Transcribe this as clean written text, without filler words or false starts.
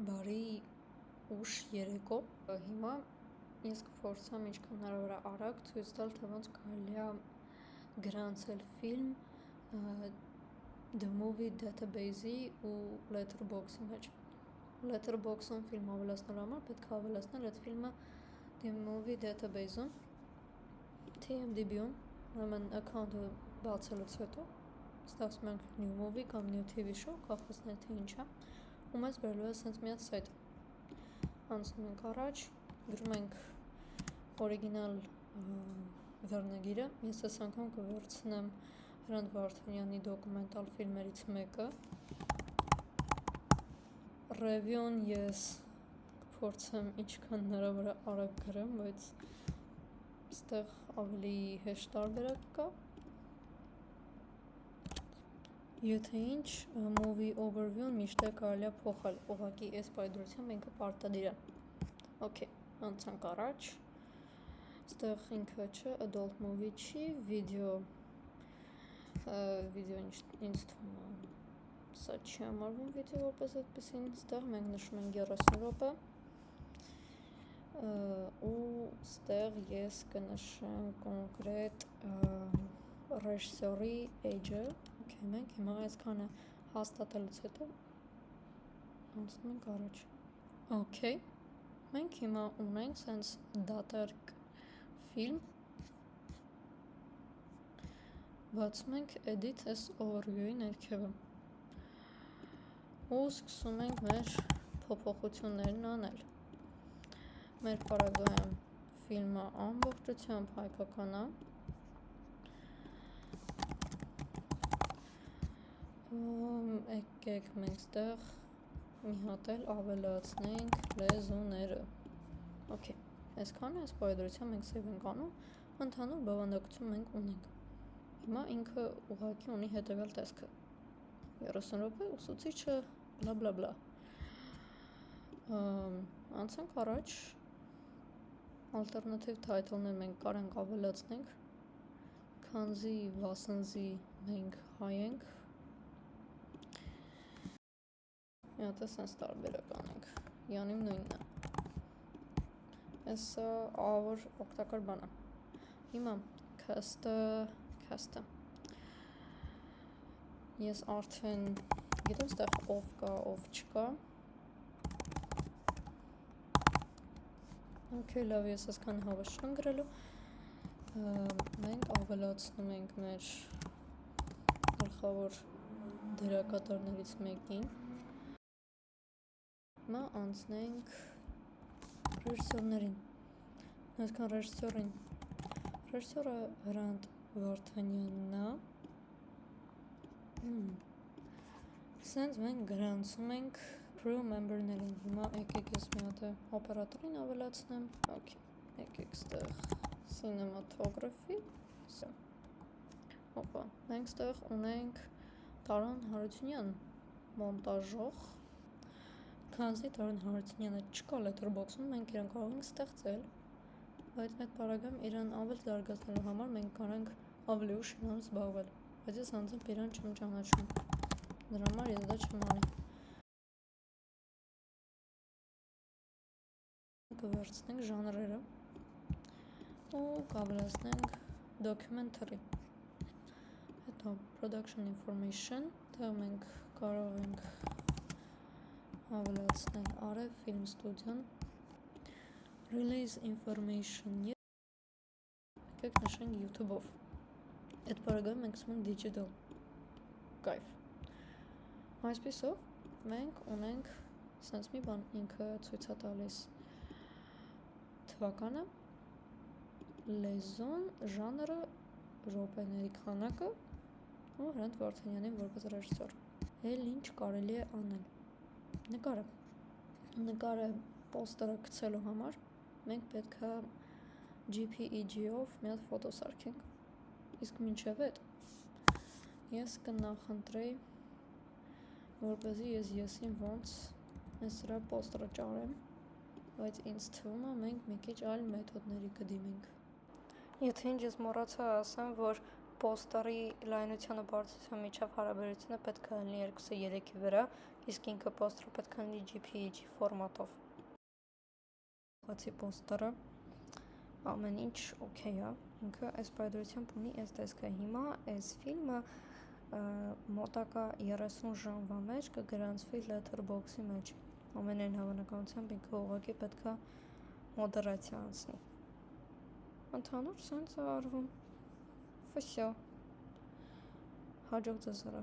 բարի ուշ երեկո։ Հիմա ես կփորձեմ ինչքան հնարավոր է արագ ցույց տալ, թե ոնց կարելի է գրանցել ֆիլմ The Movie Database-ի ու Letterboxd-ի մեջ։ Letterboxd-ում ֆիլմ ավելացնելու համար պետք է ավելացնել այդ ֆիլմը The Movie Database-ում, TMDB-ում, ուրեմն account-ը բացելուց հետո ստացվում ենք New Movie կամ New TV Show, կախվածներ թե ինչ է, ու մեզ բերելու է սենց մի հատ սայթ։ Անցնում ենք առաջ, գրում ենք օրիգինալ վերնագիրը, ես այս անգամ կվերցնեմ Հրանտ Վարդանյանի դոկումենտալ ֆիլմերից մեկը։ Ռևյուն ես կփորձեմ ինչքան հնարավոր է արագ գրեմ, բայց այստեղ ավելի հեշտ տարբերակ կա։ Եթե ինչ, movie overview-ն միշտ կարելի է փոխել, ուղղակի այս պայծրությամբ ինքը պարտադիր է։ Okay, անցանք առաջ։ Այստեղ ինքը չէ, adult movie չի, video ինձ թվում է, սա չի համարվում video որպես այդպեսին, այստեղ մենք նշում ենք 30 րոպե, ու այստեղ ես կնշեմ կոնկրետ ռեժիսորի age-ը։ Okay, մենք հիմա այսքանը հաստատելուց հետո անցնում ենք առաջ։ Okay, մենք հիմա ունենք սենց դատարկ ֆիլմ, բացում ենք edit as overview-ի ներքևը ու սկսում ենք մեր փոփոխություններն անել։ Մեր պարագայում ֆիլմը ամբողջությամբ հայկական է, եկեք մենք ստեղ մի հատ էլ ավելացնենք լեզուները։ Okay, այսքանը այս պայծրությամբ մենք save ենք անում, ընդհանուր բովանդակություն մենք ունենք։ Հիմա ինքը ուղղակի ունի հետևյալ տեսքը. 30 րոպե ուսուցիչը բլա բլա բլա։ Անցանք առաջ, alternative title-ներ մենք կարանք ավելացնենք, քանզի վասնզի մենք հայ ենք։ Մի հատ սենց տարբերակ անենք, յանիմ նույնն է։ Էսը ավոր օգտակար բան է։ Հիմա cast-ը։ Ես արդեն գիտեմ ստեղ ով կա, ով չկա։ Okay, լավ, ես այսքան հավես չեմ գրելու։ Մենք ավելացնում ենք մեր գլխավոր դերակատարներից մեկին։ Հիմա անցնենք ռեժիսորներին։ Այսքան ռեժիսորին։ Ռեժիսորը Հրանտ Վարդանյանն է։ Սենց մենք գրանցում ենք crew member-ներին։ Հիմա եկեք ես մի հատ օպերատորին ավելացնեմ։ Okay, եկեք ստեղ cinematography։ Հոպա, մենք ստեղ ունենք Տարոն Հարությունյան, մոնտաժող։ Քանզի Տարոն Հարությունյանը չկա Letterboxd-ում, մենք իրան կարող ենք ստեղծել, բայց այդ պարագայում իրան ավելի զարգացնելու համար մենք կարանք ավելի ուշ իրանով զբաղվել, բայց ես անձամբ իրան չեմ ճանաչում, դրա համար ես դա չեմ անի։ Կվերցնենք ժանրերը ու կավելացնենք documentary, հետո production information, դեղ մենք կարող ենք ավելացնել Արև Film Studio-ն, release information, եկեք նշենք YouTube-ով, այդ պարագայում մենք ասում ենք digital, կայֆ։ Այսպիսով մենք ունենք սենց մի բան, ինքը ցույց է տալիս թվականը, լեզուն, ժանրը, րոպեների քանակը ու Հրանտ Վարդանյանին որպես ռեժիսոր։ Էլ ինչ կարելի է անել։ Նկարը պոստերը գցելու համար մենք պետք է JPEG-ով մի հատ ֆոտո սարքենք, իսկ մինչև այդ ես կնախընտրեի, որպեսզի եսին ոնց այս սրա պոստերը ճարեմ, բայց ինձ թվում է մենք մի քիչ այլ մեթոդների կդիմենք։ Եթե ինչ ես մոռացա ասեմ, որ պոստերի լայնությանը բարձրության միջև հարաբերությունը պետք է լինի 2:3-ի վրա, իսկ ինքը պոստերը պետք է լինի JPEG ֆորմատով։ Բացի պոստերը, ամեն ինչ օքեյ է, ինքը այս պայծրությամբ ունի այս տեսքը։ Հիմա այս ֆիլմը մոտակա 30 ժամվա մեջ կգրանցվի Letterboxd-ի մեջ։ Ամենայն հավանականությամբ ինքը ուղղակի պետք է մոդերացիա անցնի։ Ընդհանուր սենց է արվում։ Վսյո։ Հաջող ձեզ արա։